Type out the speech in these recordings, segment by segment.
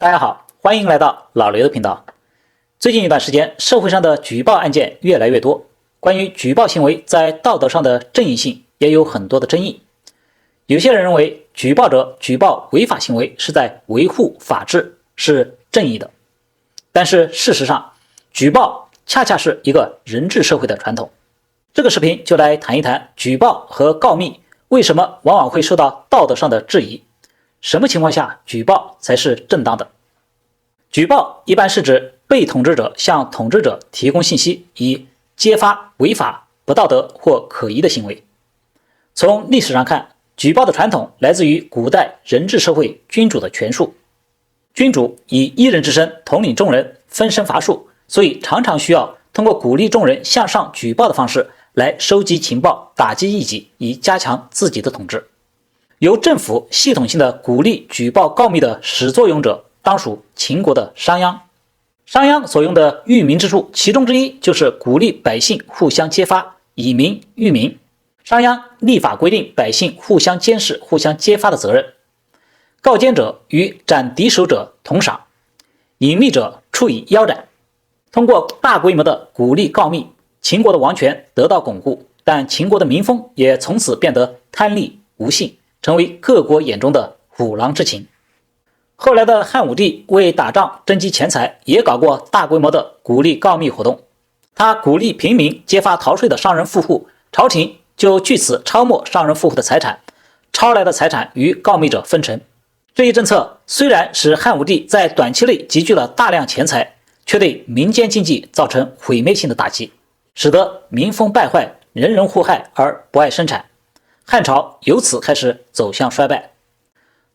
大家好，欢迎来到老刘的频道。最近一段时间，社会上的举报案件越来越多，关于举报行为在道德上的正义性也有很多的争议。有些人认为，举报者举报违法行为是在维护法治，是正义的。但是事实上，举报恰恰是一个人治社会的传统。这个视频就来谈一谈举报和告密为什么往往会受到道德上的质疑，什么情况下举报才是正当的。举报一般是指被统治者向统治者提供信息，以揭发违法、不道德或可疑的行为。从历史上看，举报的传统来自于古代人治社会君主的权术。君主以一人之身统领众人，分身乏术，所以常常需要通过鼓励众人向上举报的方式来收集情报，打击异己，以加强自己的统治。由政府系统性的鼓励举报告密的始作俑者当属秦国的商鞅。商鞅所用的育民之术，其中之一就是鼓励百姓互相揭发，以民育民。商鞅立法规定百姓互相监视、互相揭发的责任。告奸者与斩敌手者同赏，隐秘者处以腰斩。通过大规模的鼓励告密，秦国的王权得到巩固，但秦国的民风也从此变得贪利无信，成为各国眼中的虎狼之秦。后来的汉武帝为打仗征集钱财，也搞过大规模的鼓励告密活动。他鼓励平民揭发逃税的商人富户，朝廷就据此抄没商人富户的财产，抄来的财产与告密者分成。这一政策虽然使汉武帝在短期内集聚了大量钱财，却对民间经济造成毁灭性的打击，使得民风败坏，人人互害而不爱生产。汉朝由此开始走向衰败。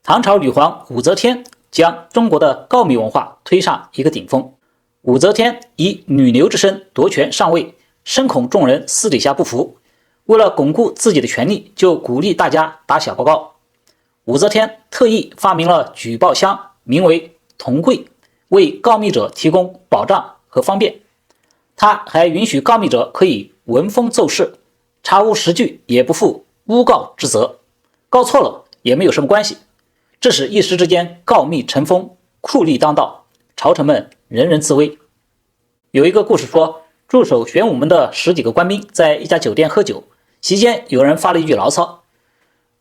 唐朝女皇武则天将中国的告密文化推上一个顶峰。武则天以女流之身夺权上位，深恐众人私底下不服，为了巩固自己的权力，就鼓励大家打小报告。武则天特意发明了举报箱，名为铜柜，为告密者提供保障和方便。她还允许告密者可以闻风奏事，查无实据也不负诬告之责，告错了也没有什么关系。这使一时之间告密成风，酷吏当道，朝臣们人人自危。有一个故事说，驻守玄武门的10几个官兵在一家酒店喝酒，席间有人发了一句牢骚：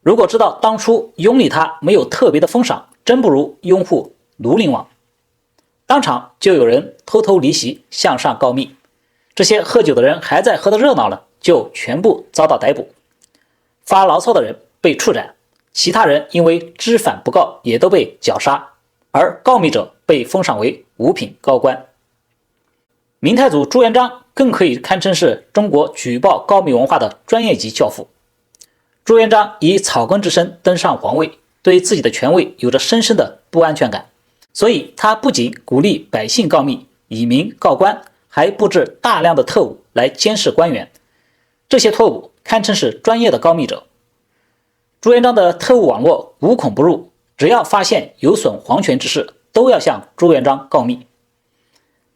如果知道当初拥立他没有特别的封赏，真不如拥护庐陵王。当场就有人偷偷离席向上告密，这些喝酒的人还在喝得热闹了，就全部遭到逮捕。发牢骚的人被处斩，其他人因为知反不告也都被绞杀，而告密者被封赏为五品高官。明太祖朱元璋更可以堪称是中国举报告密文化的专业级教父。朱元璋以草根之身登上皇位，对自己的权位有着深深的不安全感，所以他不仅鼓励百姓告密，以民告官，还布置大量的特务来监视官员。这些特务堪称是专业的告密者。朱元璋的特务网络无孔不入，只要发现有损皇权之事，都要向朱元璋告密。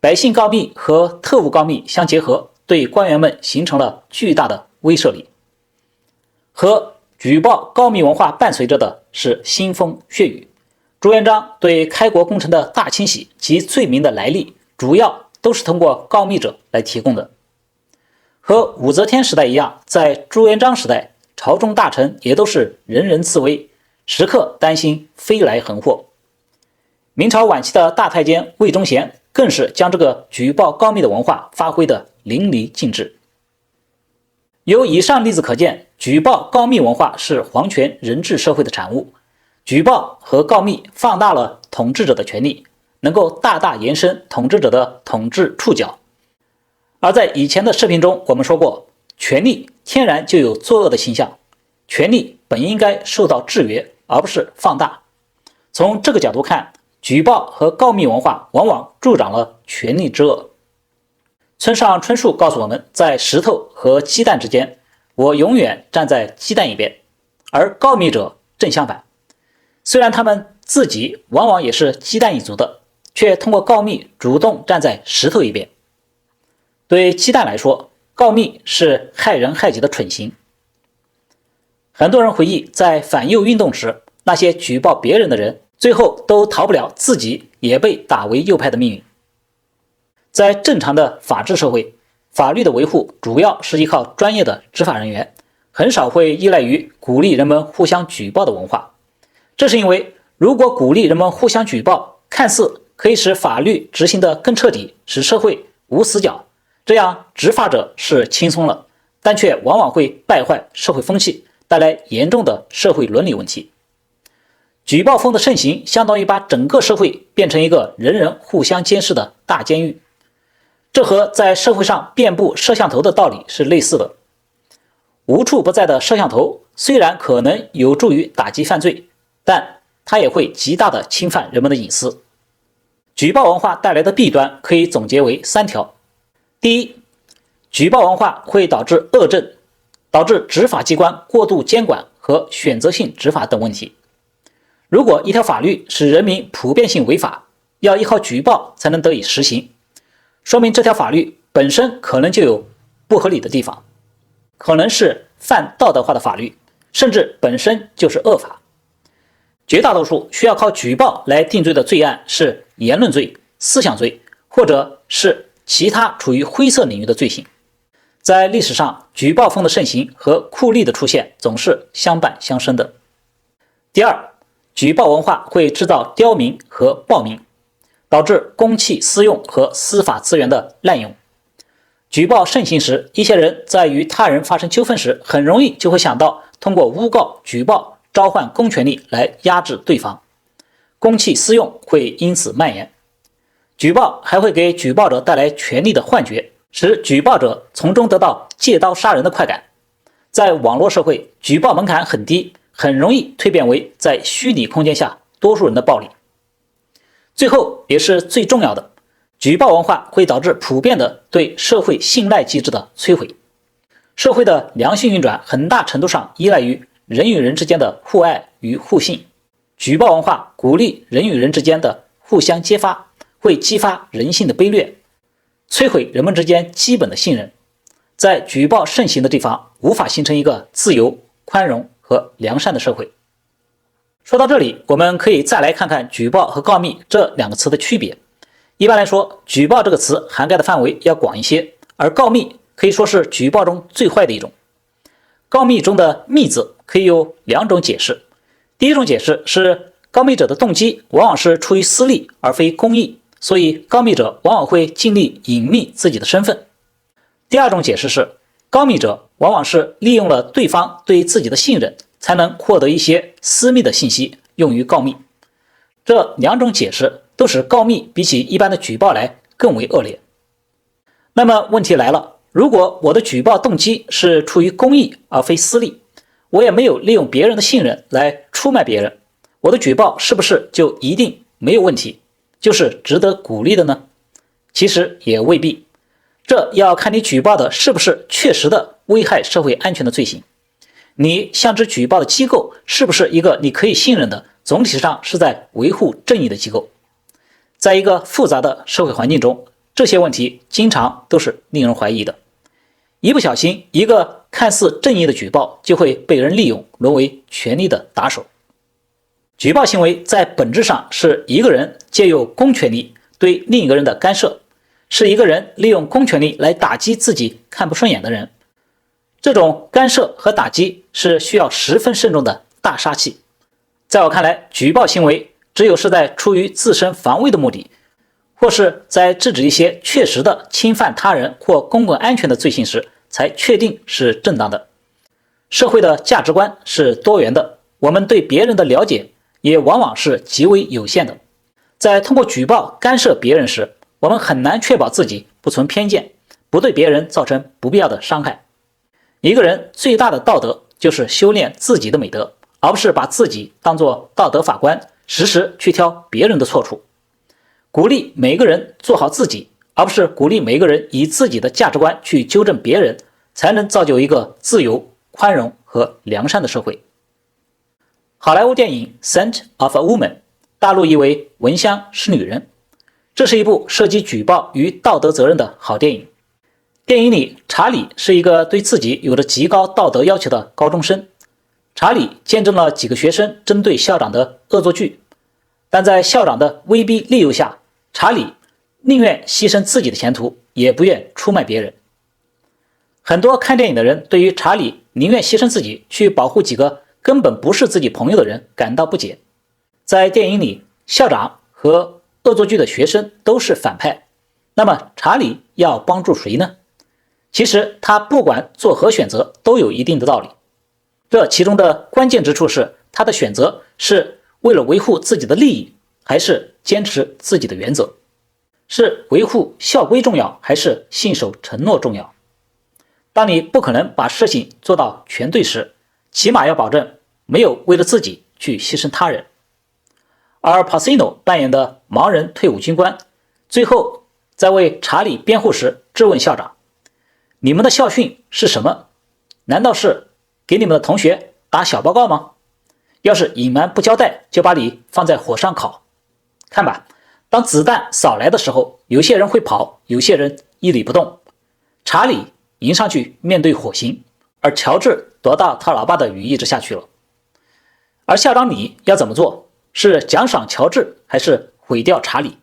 百姓告密和特务告密相结合，对官员们形成了巨大的威慑力。和举报告密文化伴随着的是腥风血雨。朱元璋对开国功臣的大清洗及罪名的来历，主要都是通过告密者来提供的。和武则天时代一样，在朱元璋时代，朝中大臣也都是人人自危，时刻担心飞来横祸。明朝晚期的大太监魏忠贤更是将这个举报告密的文化发挥得淋漓尽致。由以上例子可见，举报告密文化是皇权人治社会的产物。举报和告密放大了统治者的权力，能够大大延伸统治者的统治触角。而在以前的视频中，我们说过，权力天然就有作恶的倾向，权力本应该受到制约，而不是放大。从这个角度看，举报和告密文化往往助长了权力之恶。村上春树告诉我们，在石头和鸡蛋之间，我永远站在鸡蛋一边，而告密者正相反。虽然他们自己往往也是鸡蛋一族的，却通过告密主动站在石头一边。对鸡蛋来说，告密是害人害己的蠢行。很多人回忆，在反右运动时，那些举报别人的人最后都逃不了自己也被打为右派的命运。在正常的法治社会，法律的维护主要是依靠专业的执法人员，很少会依赖于鼓励人们互相举报的文化。这是因为，如果鼓励人们互相举报，看似可以使法律执行得更彻底，使社会无死角，这样执法者是轻松了，但却往往会败坏社会风气，带来严重的社会伦理问题。举报风的盛行，相当于把整个社会变成一个人人互相监视的大监狱。这和在社会上遍布摄像头的道理是类似的。无处不在的摄像头虽然可能有助于打击犯罪，但它也会极大地侵犯人们的隐私。举报文化带来的弊端可以总结为3条。第一，举报文化会导致恶政，导致执法机关过度监管和选择性执法等问题。如果一条法律使人民普遍性违法，要依靠举报才能得以实行，说明这条法律本身可能就有不合理的地方，可能是泛道德化的法律，甚至本身就是恶法。绝大多数需要靠举报来定罪的罪案是言论罪、思想罪，或者是其他处于灰色领域的罪行。在历史上，举报风的盛行和酷吏的出现总是相伴相生的。第二，举报文化会制造刁民和暴民，导致公器私用和司法资源的滥用。举报盛行时，一些人在与他人发生纠纷时，很容易就会想到通过诬告、举报召唤公权力来压制对方，公器私用会因此蔓延。举报还会给举报者带来权力的幻觉，使举报者从中得到借刀杀人的快感。在网络社会，举报门槛很低，很容易蜕变为在虚拟空间下多数人的暴力。最后也是最重要的，举报文化会导致普遍的对社会信赖机制的摧毁。社会的良性运转很大程度上依赖于人与人之间的互爱与互信。举报文化鼓励人与人之间的互相揭发，会激发人性的卑劣，摧毁人们之间基本的信任。在举报盛行的地方，无法形成一个自由、宽容和良善的社会。说到这里，我们可以再来看看举报和告密这2个词的区别。一般来说，举报这个词涵盖的范围要广一些，而告密可以说是举报中最坏的一种。告密中的密字可以有2种解释。第一种解释是告密者的动机往往是出于私利而非公益，所以告密者往往会尽力隐秘自己的身份。第二种解释是告密者往往是利用了对方对自己的信任，才能获得一些私密的信息用于告密。这2种解释都使告密比起一般的举报来更为恶劣。那么问题来了，如果我的举报动机是出于公益而非私利，我也没有利用别人的信任来出卖别人，我的举报是不是就一定没有问题，就是值得鼓励的呢？其实也未必，这要看你举报的是不是确实的危害社会安全的罪行，你向之举报的机构是不是一个你可以信任的，总体上是在维护正义的机构。在一个复杂的社会环境中，这些问题经常都是令人怀疑的。一不小心，一个看似正义的举报就会被人利用，沦为权力的打手。举报行为在本质上是一个人借由公权力对另一个人的干涉，是一个人利用公权力来打击自己看不顺眼的人。这种干涉和打击是需要十分慎重的大杀器。在我看来，举报行为只有是在出于自身防卫的目的，或是在制止一些确实的侵犯他人或公共安全的罪行时，才确定是正当的。社会的价值观是多元的，我们对别人的了解也往往是极为有限的。在通过举报干涉别人时，我们很难确保自己不存偏见，不对别人造成不必要的伤害。一个人最大的道德就是修炼自己的美德，而不是把自己当作道德法官，时时去挑别人的错处。鼓励每个人做好自己，而不是鼓励每个人以自己的价值观去纠正别人，才能造就一个自由、宽容和良善的社会。好莱坞电影《Scent of a Woman》，大陆译为闻香是女人，这是一部涉及举报与道德责任的好电影。电影里，查理是一个对自己有着极高道德要求的高中生。查理见证了几个学生针对校长的恶作剧，但在校长的威逼利诱下，查理宁愿牺牲自己的前途，也不愿出卖别人。很多看电影的人对于查理宁愿牺牲自己去保护几个根本不是自己朋友的人感到不解。在电影里，校长和恶作剧的学生都是反派，那么查理要帮助谁呢？其实他不管做何选择都有一定的道理，这其中的关键之处是他的选择是为了维护自己的利益，还是坚持自己的原则？是维护校规重要，还是信守承诺重要？当你不可能把事情做到全对时，起码要保证没有为了自己去牺牲他人。而 Pacino 扮演的盲人退伍军官，最后在为查理辩护时质问校长：你们的校训是什么？难道是给你们的同学打小报告吗？要是隐瞒不交代，就把你放在火上烤。看吧，当子弹扫来的时候，有些人会跑，有些人屹立不动。查理迎上去面对火刑，而乔治躲到他老爸的羽翼之下去了。而校长你要怎么做？是奖赏乔治，还是毁掉查理？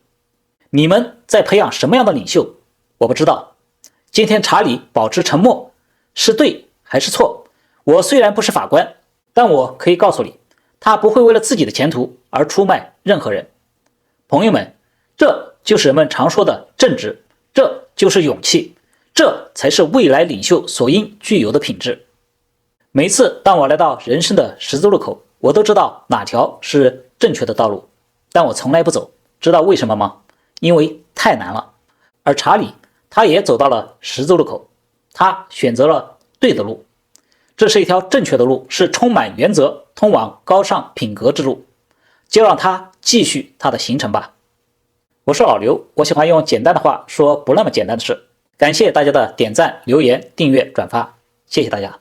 你们在培养什么样的领袖？我不知道。今天查理保持沉默，是对还是错？我虽然不是法官，但我可以告诉你，他不会为了自己的前途而出卖任何人。朋友们，这就是人们常说的正直，这就是勇气，这才是未来领袖所应具有的品质。每次当我来到人生的十字路口，我都知道哪条是正确的道路，但我从来不走。知道为什么吗？因为太难了。而查理他也走到了十字路口，他选择了对的路，这是一条正确的路，是充满原则通往高尚品格之路，就让他继续他的行程吧。我是老刘，我喜欢用简单的话说不那么简单的事。感谢大家的点赞、留言、订阅、转发，谢谢大家。